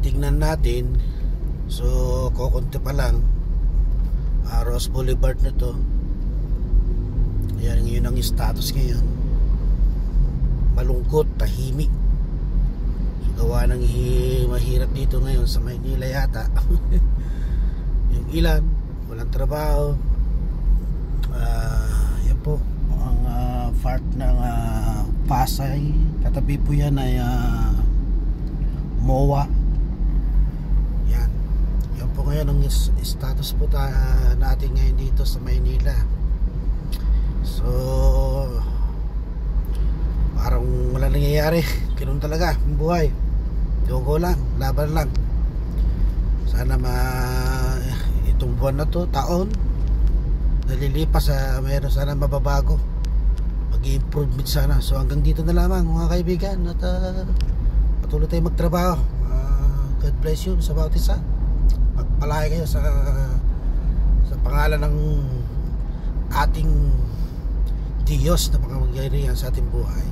titignan natin. So kukunti pa lang. Ross Boulevard na to. Yan, yun ang status ngayon. Malungkot, tahimik. So, gawa ng mahirap dito ngayon sa Maynila yata. Yung ilan walang trabaho. Yan po ang part ng Pasay. Katabi po yan ay MOA. Yan. Yan po ngayon ang status po natin ngayon dito sa Maynila. So parang wala nangyayari. Ganun talaga ang buhay. Go lang, laban lang. Sana itong buwan na to, taon nalilipas, mayroon sana mababago, mag-improvement sana. So hanggang dito na lamang mga kaibigan, at patuloy tayo magtrabaho. God bless you sa bawat isa. Pagpalain kayo sa pangalan ng ating Diyos na pangamagaling sa ating buhay.